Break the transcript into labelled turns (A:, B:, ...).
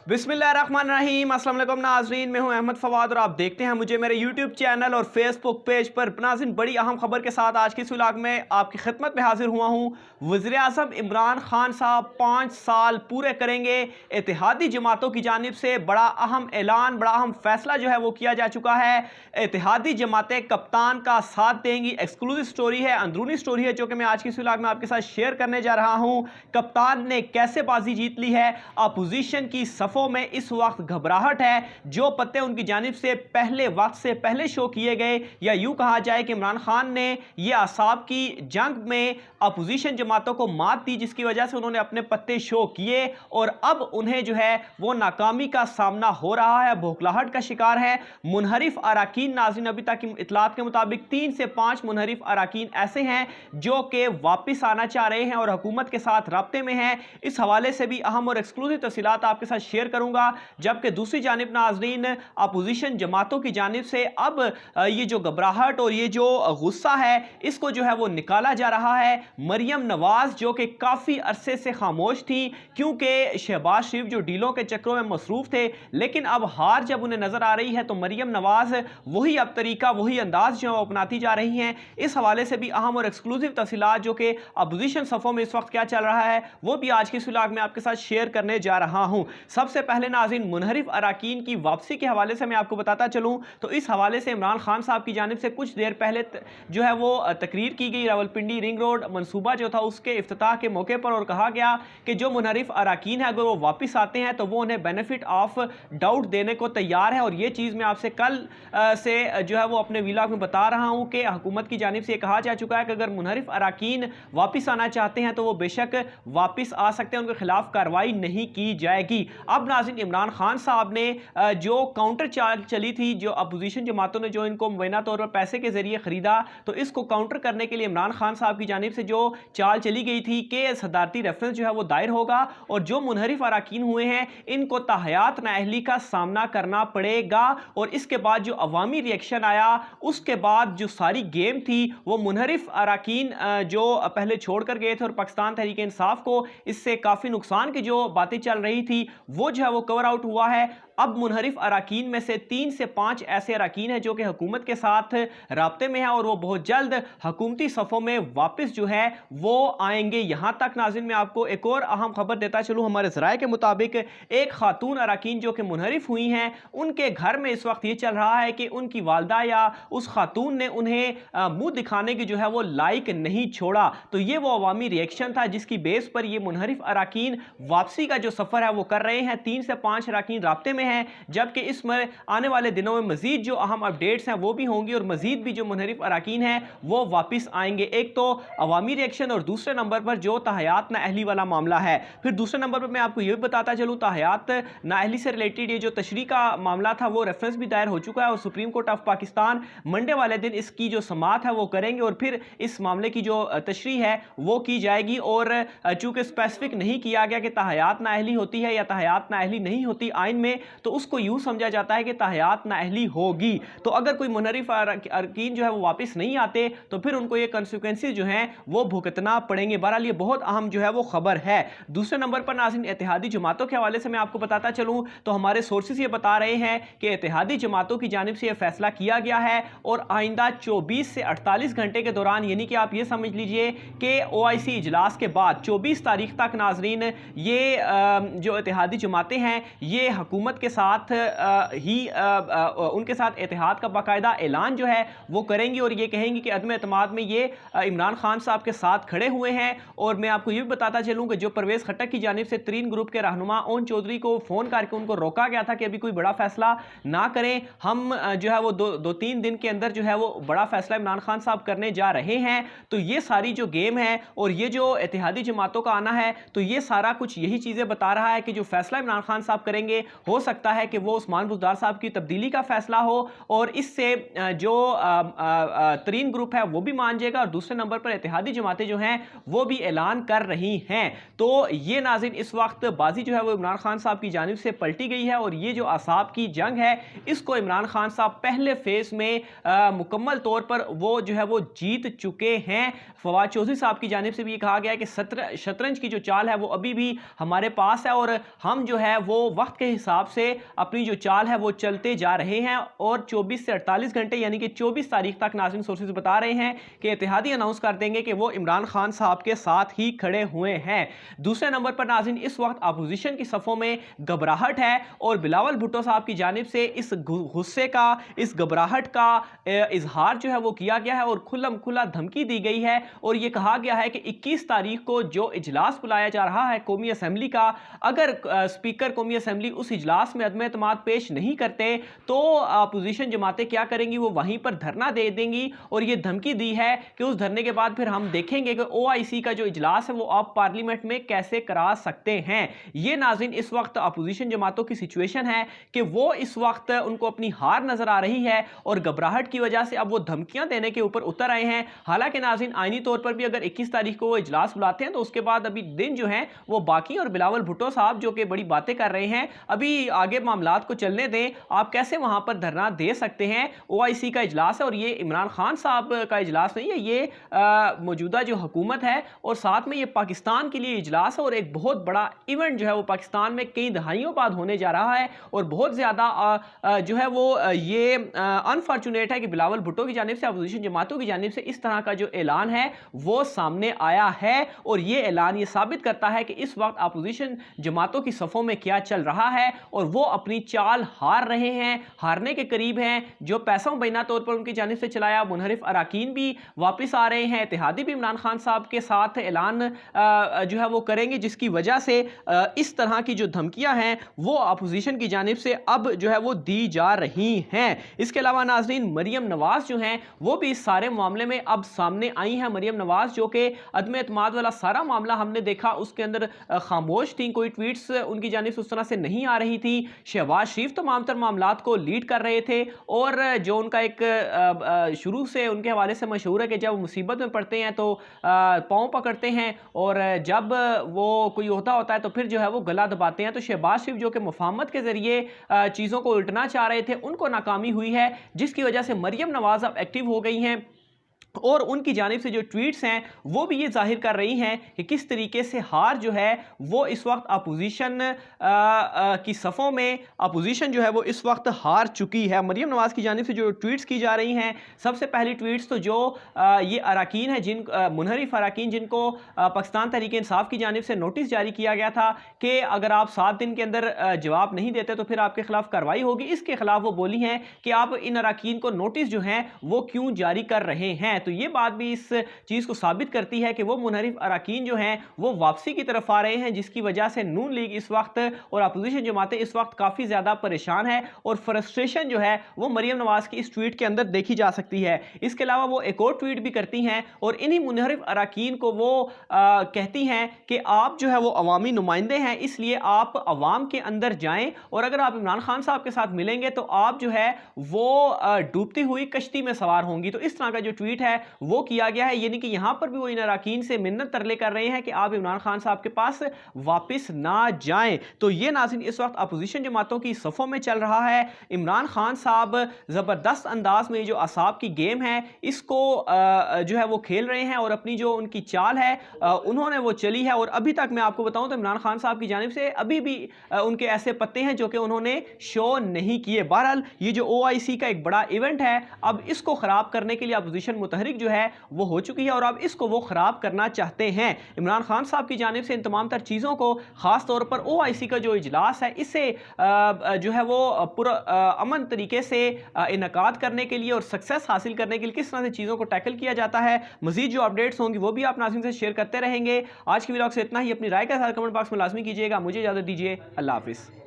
A: बिस्मिल्लाहिर्रहमानिर्रहीम। अस्सलाम वालेकुम नाज़रीन, मैं हूं अहमद फवाद और आप देखते हैं मुझे मेरे यूट्यूब चैनल और फेसबुक पेज पर। नाज़रीन, बड़ी अहम खबर के साथ आज की इस व्लॉग में आपकी खिदमत में हाजिर हुआ हूं। वज़ीर आज़म इमरान खान साहब 5 साल पूरे करेंगे। इत्तेहादी जमातों की जानिब से बड़ा अहम ऐलान, बड़ा अहम फैसला जो है वो किया जा चुका है। इत्तेहादी जमातें कप्तान का साथ देंगी। एक्सक्लूसिव स्टोरी है, अंदरूनी स्टोरी है, जो कि मैं आज की इस व्लॉग में आपके साथ शेयर करने जा रहा हूं। कप्तान ने कैसे बाजी जीत ली है। अपोजिशन की सफ़ों में इस वक्त घबराहट है। जो पत्ते उनकी जानिब से पहले वक्त से पहले शो किए गए, या यूं कहा जाए कि इमरान खान ने ये असाब की जंग में अपोजिशन जमातों को मात दी, जिसकी वजह से उन्होंने अपने पत्ते शो किए और अब उन्हें जो है वो नाकामी का सामना हो रहा है, बौखलाहट का शिकार है। मुनहरिफ अराकीन, नाज़रीन, अभी तक की इत्तलात के मुताबिक 3 से 5 मुनहरिफ अराकीन ऐसे हैं जो कि वापस आना चाह रहे हैं और हुकूमत के साथ राब्ते में हैं। इस हवाले से भी अहम और एक्सक्लूसिव तफसीलात आपके साथ शेयर करूंगा। जबकि दूसरी जानिब नाज़रीन, अपोजिशन जमातों की जानिब से अब ये जो घबराहट और ये जो गुस्सा है, इसको जो है वो निकाला जा रहा है। मरियम नवाज जो कि काफ़ी अरसे से खामोश थी, क्योंकि शहबाज शरीफ जो डीलों के चक्रों में मसरूफ थे, लेकिन अब हार जब उन्हें नजर आ रही है तो मरियम नवाज वही अब तरीका, वही अंदाज जो है वो अपनाती जा रही हैं। इस हवाले से भी अहम और एक्सक्लूसिव तफसीलात, जो कि अपोजिशन सफ़ों में इस वक्त क्या चल रहा है, वो भी आज की इस व्लॉग में आपके साथ शेयर करने जा रहा हूं। सबसे पहले नाज़रीन, मुनहरिफ अराकीन की वापसी के हवाले से मैं आपको बताता चलूं तो इस हवाले से इमरान खान साहब की जानिब से कुछ देर पहले जो है वो तकरीर की गई। रावलपिंडी रिंग रोड मनसूबा जो था उसके इफ्तिताह के मौके पर, और कहा गया कि जो मुनहरिफ अराकीन है अगर वो वापस आते हैं तो वो उन्हें बेनिफिट ऑफ डाउट देने को तैयार है। और ये चीज़ मैं आपसे कल से जो है वो अपने व्लॉग में बता रहा हूँ कि हुकूमत की जानिब से ये कहा जा चुका है कि अगर मुनहरिफ अराकीन वापस आना चाहते हैं तो वो बेशक वापस आ सकते हैं, उनके खिलाफ कार्रवाई नहीं की जाएगी। अब नाज़रीन, इमरान खान साहब ने जो काउंटर चाल चली थी, जो अपोजिशन जमातों ने जो इनको मुबैना तौर पर पैसे के जरिए खरीदा, तो इसको काउंटर करने के लिए इमरान खान साहब की जानिब से जो चाल चली गई थी कि सदारती रेफरेंस जो है वो दायर होगा और जो मुनहरिफ अराकीन हुए हैं इनको ताहयात नाअहली का सामना करना पड़ेगा। और इसके बाद जो अवामी रिएक्शन आया, उसके बाद जो सारी गेम थी वो मुनहरिफ अराकीन जो पहले छोड़कर गए थे और पाकिस्तान तहरीक इंसाफ को इससे काफ़ी नुकसान की जो बातें चल रही थी वो जो है वो कवर आउट हुआ है। अब मुनहरिफ अराकीन में से 3 से 5 ऐसे अराकीन हैं जो कि हुकूमत के साथ राब्ते में हैं और वो बहुत जल्द हुकूमती सफ़ों में वापस जो है वो आएंगे। यहाँ तक नाज़रीन, मैं आपको एक और अहम खबर देता चलूँ। हमारे ज़राए के मुताबिक एक खातून अराकीन जो कि मुनहरिफ हुई हैं, उनके घर में इस वक्त ये चल रहा है कि उनकी वालदा या उस खातून ने उन्हें मुँह दिखाने की जो है वो लाइक नहीं छोड़ा। तो ये वो अवामी रिएक्शन था जिसकी बेस पर ये मुनहरिफ अराकीन वापसी का जो सफ़र है वो कर रहे हैं। 3 से 5 अराकीन राब्ते में हैं, जबकि इसमें आने वाले दिनों में मजीद जो अहम अपडेट्स हैं वो भी होंगी और मजीद भी जो मुनहरिफ अराकीन हैं वो वापस आएंगे। एक तो अवामी रिएक्शन और दूसरे नंबर पर जो ताहयात नाअहली वाला मामला है। फिर दूसरे नंबर पर मैं आपको ये भी बताता चलूँ, ताहयात नाअहली से रिलेटेड ये जो तशरीह का मामला था वो रेफरेंस भी दायर हो चुका है और supreme court of Pakistan Monday वाले दिन इसकी जो समाअत है वो करेंगे और फिर इस मामले की जो तशरीह है वो की जाएगी। और चूंकि स्पेसिफिक नहीं किया गया कि ताहयात नाअहली होती है या ताहयात नाअहली नहीं होती आइन में, तो उसको यूं समझा जाता है कि ताहयात नाअहली होगी। तो अगर कोई मुनहरिफ अरकीन जो है वो वापस नहीं आते तो फिर उनको ये कंसिक्वेंसेस जो हैं वो भुगतना पड़ेंगे। बहरहाल ये बहुत अहम जो है वो खबर है। दूसरे नंबर पर नाज़रीन, इत्तेहादी जमातों के हवाले से मैं आपको बताता चलूं तो हमारे सोर्सेज ये बता रहे हैं कि इत्तेहादी जमातों की जानिब से यह फैसला किया गया है और आइंदा 24 से 48 घंटे के दौरान, यानी कि आप ये समझ लीजिए कि OIC इजलास के बाद 24 तारीख तक नाज़रीन ये जो इत्तेहादी जमातें हैं ये हुकूमत के साथ उनके साथ इत्तेहाद का बाकायदा ऐलान जो है वो करेंगी और ये कहेंगी कि अदम एतमाद में ये इमरान खान साहब के साथ खड़े हुए हैं। और मैं आपको ये भी बताता चलूँ कि जो परवेज़ खट्टक की जानिब से तरीन ग्रुप के रहनुमा ओन चौधरी को फ़ोन करके उनको रोका गया था कि अभी कोई बड़ा फैसला ना करें, हम जो है वो दो तीन दिन के अंदर जो है वो बड़ा फैसला इमरान खान साहब करने जा रहे हैं। तो ये सारी जो गेम है और ये जो इत्तेहादी जमातों का आना है, तो ये सारा कुछ यही चीज़ें बता रहा है कि जो फैसला इमरान खान साहब करेंगे हो सकता है कि वो उस्मान बुज़दार साहब की तब्दीली का फैसला हो और इससे जो तरीन ग्रुप है वो भी मान जाएगा और दूसरे नंबर पर इत्तेहादी जमातें जो हैं वो भी ऐलान कर रही हैं। तो ये नाज़रीन, इस वक्त बाजी जो है वो इमरान खान साहब की जानिब से पलटी गई है और ये जो असाब की जंग है इसको इमरान खान साहब पहले फेज में मुकम्मल तौर पर वो जो है वो जीत चुके हैं। फवाद चौधरी साहब की जानिब से भी ये कहा गया है कि शतरंज की जो चाल है वो अभी भी हमारे पास है और हम जो جو ہے وہ وقت کے حساب سے اپنی جو چال ہے وہ چلتے جا رہے ہیں اور 24 سے 48 گھنٹے یعنی کہ 24 تاریخ تک ناظرین سورسز بتا رہے ہیں کہ اتحادی اناؤنس کر دیں گے کہ وہ عمران خان صاحب کے ساتھ ہی کھڑے ہوئے ہیں۔ دوسرے نمبر پر ناظرین اس وقت اپوزیشن کی صفوں میں گھبراہٹ ہے اور بلاول بھٹو صاحب کی جانب سے اس غصے کا، اس گھبراہٹ کا اظہار جو ہے وہ کیا گیا ہے اور کھلم کھلا دھمکی دی گئی ہے اور یہ کہا گیا ہے کہ 21 تاریخ کو جو اجلاس بلایا جا رہا ہے قومی اسمبلی کا، اگر اسپیکر قومی اسمبلی اس اجلاس میں عدم اعتماد پیش نہیں کرتے تو اپوزیشن جماعتیں کیا کریں گی، وہ وہیں پر دھرنا دے دیں گی اور یہ دھمکی دی ہے کہ اس دھرنے کے بعد پھر ہم دیکھیں گے کہ OIC کا جو اجلاس ہے وہ آپ پارلیمنٹ میں کیسے کرا سکتے ہیں۔ یہ ناظرین اس وقت اپوزیشن جماعتوں کی سچویشن ہے کہ وہ اس وقت ان کو اپنی ہار نظر آ رہی ہے اور گھبراہٹ کی وجہ سے اب وہ دھمکیاں دینے کے اوپر اتر آئے ہیں۔ حالانکہ ناظرین آئینی طور پر بھی اگر 21 تاریخ کو وہ اجلاس بلاتے ہیں تو اس کے بعد ابھی دن جو ہیں وہ باقی، اور بلاول بھٹو صاحب جو کہ بڑی باتیں کر رہے ہیں ابھی آگے معاملات کو چلنے دیں، آپ کیسے وہاں پر دھرنا دے سکتے ہیں؟ OIC کا اجلاس ہے اور یہ عمران خان صاحب کا اجلاس نہیں ہے، یہ موجودہ جو حکومت ہے اور ساتھ میں یہ پاکستان کے لیے اجلاس ہے اور ایک بہت بڑا ایونٹ جو ہے وہ پاکستان میں کئی دہائیوں بعد ہونے جا رہا ہے اور بہت زیادہ جو ہے وہ یہ انفارچونیٹ ہے کہ بلاول بھٹو کی جانب سے، اپوزیشن جماعتوں کی جانب سے اس طرح کا جو اعلان ہے وہ سامنے آیا ہے اور یہ اعلان یہ ثابت کرتا ہے کہ اس وقت اپوزیشن جماعتوں کی صفوں میں کیا چل رہا ہے اور وہ اپنی چال ہار رہے ہیں، ہارنے کے قریب ہیں۔ جو پیسہ مبینہ طور پر ان کی جانب سے چلایا، منحرف اراکین بھی واپس آ رہے ہیں، اتحادی بھی عمران خان صاحب کے ساتھ اعلان جو ہے وہ کریں گے، جس کی وجہ سے اس طرح کی جو دھمکیاں ہیں وہ اپوزیشن کی جانب سے اب جو ہے وہ دی جا رہی ہیں۔ اس کے علاوہ ناظرین مریم نواز جو ہیں وہ بھی اس سارے معاملے میں اب سامنے آئی ہیں۔ مریم نواز جو کہ عدم اعتماد والا سارا معاملہ ہم نے دیکھا اس کے اندر خاموش تھیں، کوئی ٹویٹس ان کی جانب سے اس طرح سے نہیں آ رہی تھی۔ شہباز شریف تمام تر معاملات کو لیڈ کر رہے تھے اور جو ان کا ایک شروع سے ان کے حوالے سے مشہور ہے کہ جب مصیبت میں پڑتے ہیں تو پاؤں پکڑتے ہیں اور جب وہ کوئی عہدہ ہوتا ہے تو پھر جو ہے وہ گلا دباتے ہیں۔ تو شہباز شریف جو کہ مفاہمت کے ذریعے چیزوں کو الٹنا چاہ رہے تھے، ان کو ناکامی ہوئی ہے، جس کی وجہ سے مریم نواز اب ایکٹیو ہو گئی ہیں اور ان کی جانب سے جو ٹویٹس ہیں وہ بھی یہ ظاہر کر رہی ہیں کہ کس طریقے سے ہار جو ہے وہ اس وقت اپوزیشن کی صفوں میں اپوزیشن جو ہے وہ اس وقت ہار چکی ہے۔ مریم نواز کی جانب سے جو ٹویٹس کی جا رہی ہیں، سب سے پہلی ٹویٹس تو جو یہ اراکین ہیں، جن منحرف اراکین جن کو پاکستان تحریک انصاف کی جانب سے نوٹس جاری کیا گیا تھا کہ اگر آپ 7 دن کے اندر جواب نہیں دیتے تو پھر آپ کے خلاف کارروائی ہوگی، اس کے خلاف وہ بولی ہیں کہ آپ ان اراکین کو نوٹس جو ہیں وہ کیوں جاری کر رہے ہیں۔ تو یہ بات بھی اس چیز کو ثابت کرتی ہے کہ وہ منحرف اراکین جو ہیں وہ واپسی کی طرف آ رہے ہیں، جس کی وجہ سے نون لیگ اس وقت اور اپوزیشن جماعتیں اس وقت کافی زیادہ پریشان ہے اور فرسٹریشن جو ہے وہ مریم نواز کی اس ٹویٹ کے اندر دیکھی جا سکتی ہے۔ اس کے علاوہ وہ ایک اور ٹویٹ بھی کرتی ہیں اور انہی منحرف اراکین کو وہ کہتی ہیں کہ آپ جو ہے وہ عوامی نمائندے ہیں، اس لیے آپ عوام کے اندر جائیں اور اگر آپ عمران خان صاحب کے ساتھ ملیں گے تو آپ جو ہے وہ ڈوبتی ہوئی کشتی میں سوار ہوں گی۔ تو اس طرح کا جو ٹویٹ ہے وہ کیا گیا ہے، یعنی کہ یہاں پر بھی وہ ان اراکین سے منت ترلے کر رہے ہیں کہ آپ عمران خان صاحب کے پاس واپس نہ جائیں۔ تو یہ ناظرین اس وقت اپوزیشن جماعتوں کی صفوں میں چل رہا ہے۔ عمران خان صاحب زبردست انداز میں جو اعصاب کی گیم ہے اس کو جو ہے وہ کھیل رہے ہیں اور اپنی جو ان کی چال ہے انہوں نے وہ چلی ہے اور ابھی تک میں آپ کو بتاؤں تو عمران خان صاحب کی جانب سے ابھی بھی ان کے ایسے پتے ہیں جو کہ انہوں نے شو نہیں کیے۔ بہرحال یہ جو OIC کا ایک بڑا ایونٹ ہے، اب اس کو خراب کرنے کے لیے اپوزیشن متحرک جو ہے وہ ہو چکی ہے اور اب اس کو وہ خراب کرنا چاہتے ہیں۔ عمران خان صاحب کی جانب سے ان تمام تر چیزوں کو، خاص طور پر OIC کا جو اجلاس ہے، اسے جو ہے وہ امن طریقے سے انعقاد کرنے کے لیے اور سکسیس حاصل کرنے کے لیے کس طرح سے چیزوں کو ٹیکل کیا جاتا ہے، مزید جو اپڈیٹس ہوں گی وہ بھی آپ ناظرین سے شیئر کرتے رہیں گے۔ آج کی ویلاگ سے اتنا ہی، اپنی رائے کے ساتھ کمنٹ باکس میں لازمی کیجیے گا۔ مجھے اجازت دیجیے، اللہ حافظ۔